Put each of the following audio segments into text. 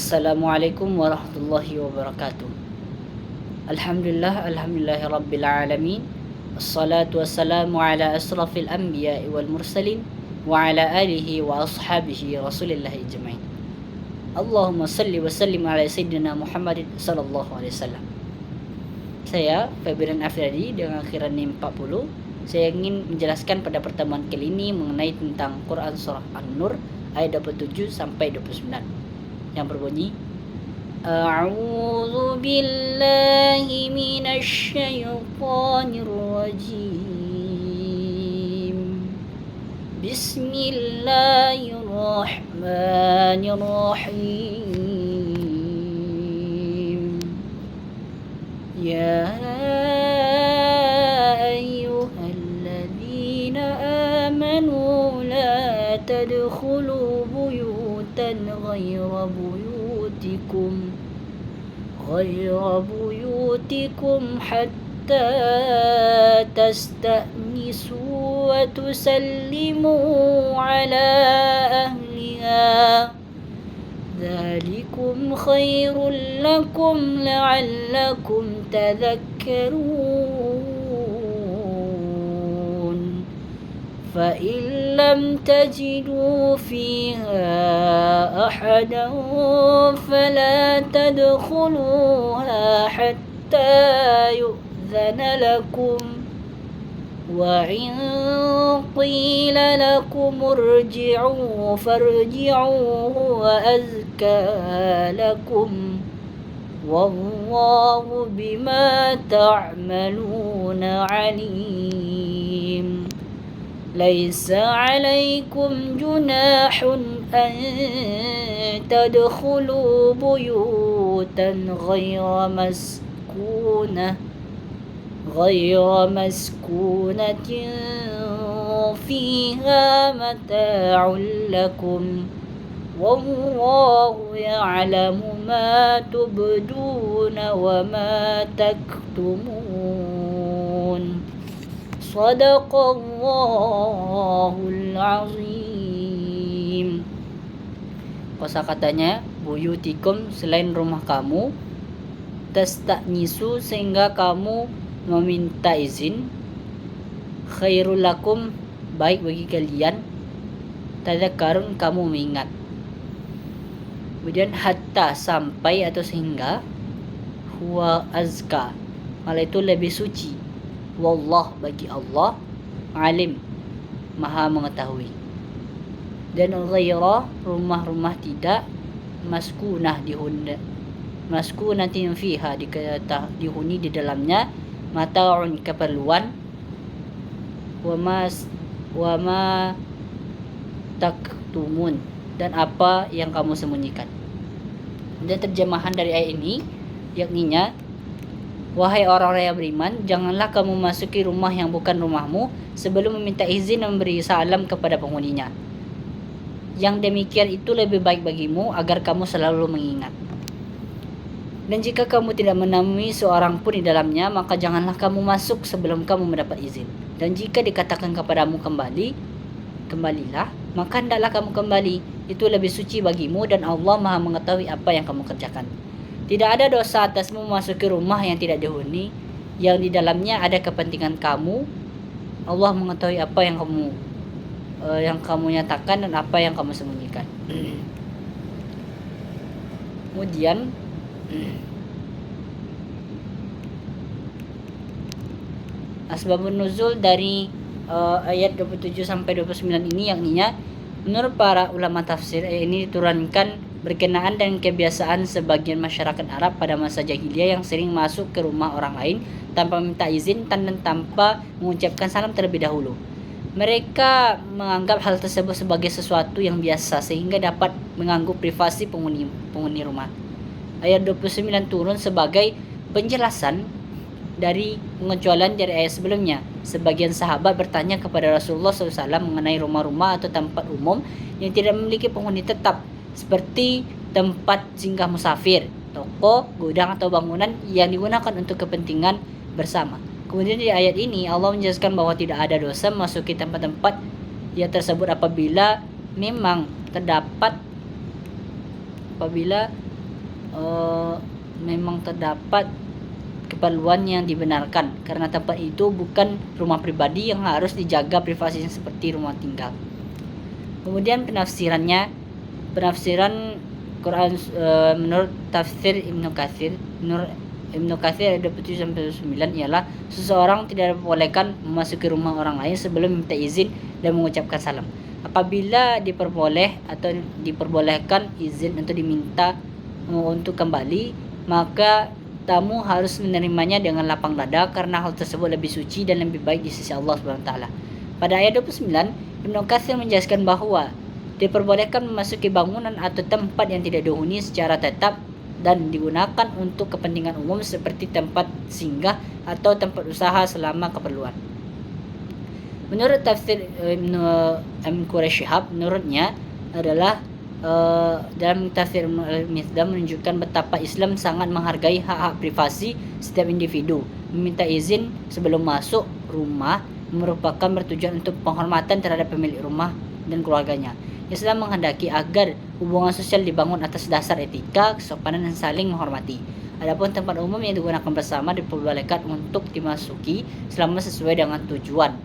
Assalamualaikum warahmatullahi wabarakatuh. Alhamdulillahi rabbil alamin. Assalatu wassalamu ala asrafil anbiya'i wal mursalin wa ala alihi wa ashabihi rasulillahi ajma'in. Allahumma salli wa sallim ala sayyidina Muhammadin sallallahu alaihi wasallam. Saya Febiran Afriadi dengan akhiran NIM 40. Saya ingin menjelaskan pada pertemuan kali ini mengenai tentang Quran surah An-Nur ayat 27 sampai 29 yang berbunyi, A'udzu billahi minasy syaithanir rajim. Bismillahirrahmanirrahim. Ya ayyuhalladzina amanu la tadkhulu buyutan غير بيوتكم حتى تستأنسوا وتسلموا على أهلها ذلكم خير لكم لعلكم تذكرون فإن لم تجدوا فيها أحدا فلا تدخلوها حتى يؤذن لكم وإن قيل لكم ارجعوا فارجعوا هو أزكى لكم والله بما تعملون عليم ليس عليكم جناح أن تدخلوا بيوتا غير مسكونة فيها متاع لكم والله يعلم ما تبدون وما تكتمون Sadaqallahul azim. Kosakatanya buyutikum selain rumah kamu, tastanisu sehingga kamu meminta izin, khairul lakum baik bagi kalian, tadzakarun kamu mengingat. Kemudian hatta sampai atau sehingga, huwa azka malah itu lebih suci. Wallah bagi Allah, alim maha mengetahui. Dan ghaira rumah-rumah tidak, maskunah maskunatin fiha dihuni di dalamnya, mata'un keperluan, wa ma taktumun dan apa yang kamu sembunyikan. Dan terjemahan dari ayat ini yakninya, wahai orang-orang yang beriman, janganlah kamu masuki rumah yang bukan rumahmu sebelum meminta izin dan memberi salam kepada penghuninya. Yang demikian itu lebih baik bagimu agar kamu selalu mengingat. Dan jika kamu tidak menemui seorang pun di dalamnya, maka janganlah kamu masuk sebelum kamu mendapat izin. Dan jika dikatakan kepadamu kembalilah, maka hendaklah kamu kembali. Itu lebih suci bagimu dan Allah Maha mengetahui apa yang kamu kerjakan. Tidak ada dosa atasmu memasuki rumah yang tidak dihuni, yang di dalamnya ada kepentingan kamu. Allah mengetahui apa yang kamu nyatakan dan apa yang kamu sembunyikan. Kemudian asbabun nuzul dari ayat 27 sampai 29 ini yakninya, menurut para ulama tafsir, ayat ini diturunkan berkenaan dengan kebiasaan sebagian masyarakat Arab pada masa jahiliyah yang sering masuk ke rumah orang lain tanpa minta izin dan tanpa mengucapkan salam terlebih dahulu. Mereka menganggap hal tersebut sebagai sesuatu yang biasa sehingga dapat mengganggu privasi penghuni rumah. Ayat 29 turun sebagai penjelasan dari pengecualian dari ayat sebelumnya. Sebagian sahabat bertanya kepada Rasulullah SAW mengenai rumah-rumah atau tempat umum yang tidak memiliki penghuni tetap, seperti tempat singgah musafir, toko, gudang atau bangunan yang digunakan untuk kepentingan bersama. Kemudian di ayat ini Allah menjelaskan bahwa tidak ada dosa memasuki tempat-tempat yang tersebut apabila memang terdapat memang terdapat keperluan yang dibenarkan, karena tempat itu bukan rumah pribadi yang harus dijaga privasinya seperti rumah tinggal. Kemudian penafsiran Quran menurut tafsir Ibnu Katsir, menurut Ibnu Katsir ayat 27-29 ialah seseorang tidak diperbolehkan memasuki rumah orang lain sebelum minta izin dan mengucapkan salam. Apabila diperbolehkan izin untuk diminta untuk kembali, maka tamu harus menerimanya dengan lapang dada karena hal tersebut lebih suci dan lebih baik di sisi Allah Subhanahu wa taala. Pada ayat 29, Ibnu Katsir menjelaskan bahwa diperbolehkan memasuki bangunan atau tempat yang tidak dihuni secara tetap dan digunakan untuk kepentingan umum seperti tempat singgah atau tempat usaha selama keperluan. Menurut tafsir Ibnu Quraisy Shihab, menurutnya adalah dalam tafsir Al-Mizdah menunjukkan betapa Islam sangat menghargai hak-hak privasi setiap individu. Meminta izin sebelum masuk rumah merupakan bertujuan untuk penghormatan terhadap pemilik rumah dan keluarganya. Islam menghendaki agar hubungan sosial dibangun atas dasar etika, kesopanan dan saling menghormati. Adapun tempat umum yang digunakan bersama diperbolehkan untuk dimasuki selama sesuai dengan tujuannya.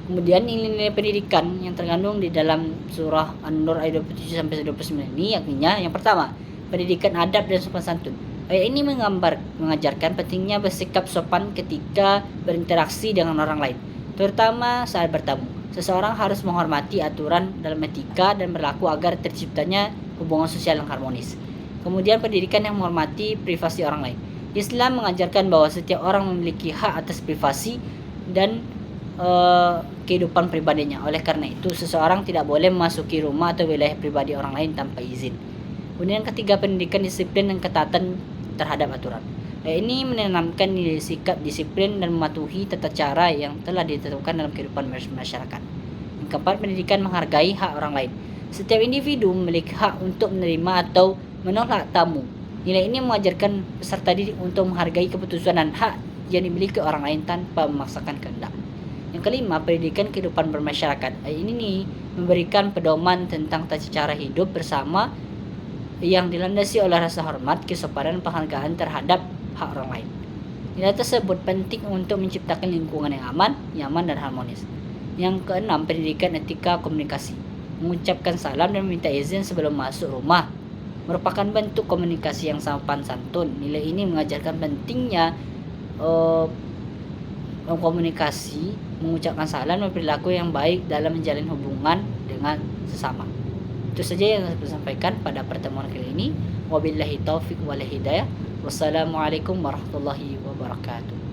Kemudian nilai-nilai pendidikan yang terkandung di dalam surah An-Nur ayat 27-29 ini yakni yang pertama, pendidikan adab dan sopan santun. Ayat ini mengajarkan pentingnya bersikap sopan ketika berinteraksi dengan orang lain, terutama saat bertamu. Seseorang harus menghormati aturan dalam etika dan berlaku agar terciptanya hubungan sosial yang harmonis. Kemudian pendidikan yang menghormati privasi orang lain. Islam mengajarkan bahwa setiap orang memiliki hak atas privasi dan kehidupan pribadinya. Oleh karena itu, seseorang tidak boleh memasuki rumah atau wilayah pribadi orang lain tanpa izin. Kemudian ketiga, pendidikan disiplin dan ketatan terhadap aturan. Ini menanamkan nilai sikap disiplin dan mematuhi tata cara yang telah ditentukan dalam kehidupan masyarakat. Yang keempat, pendidikan menghargai hak orang lain. Setiap individu memiliki hak untuk menerima atau menolak tamu. Nilai ini mengajarkan peserta didik untuk menghargai keputusan dan hak yang dimiliki orang lain tanpa memaksakan kehendak. Yang kelima, pendidikan kehidupan bermasyarakat. Ini memberikan pedoman tentang tata cara hidup bersama yang dilandasi oleh rasa hormat, kesopanan, dan penghargaan terhadap hak orang lain. Nilai tersebut penting untuk menciptakan lingkungan yang aman, nyaman, dan harmonis. Yang keenam, pendidikan etika komunikasi. Mengucapkan salam dan meminta izin sebelum masuk rumah merupakan bentuk komunikasi yang sopan santun. Nilai ini mengajarkan pentingnya komunikasi, mengucapkan salam dan perilaku yang baik dalam menjalin hubungan dengan sesama. Itu saja yang saya sampaikan pada pertemuan kali ini. Wabillahi taufiq wal hidayah. Wassalamualaikum warahmatullahi wabarakatuh.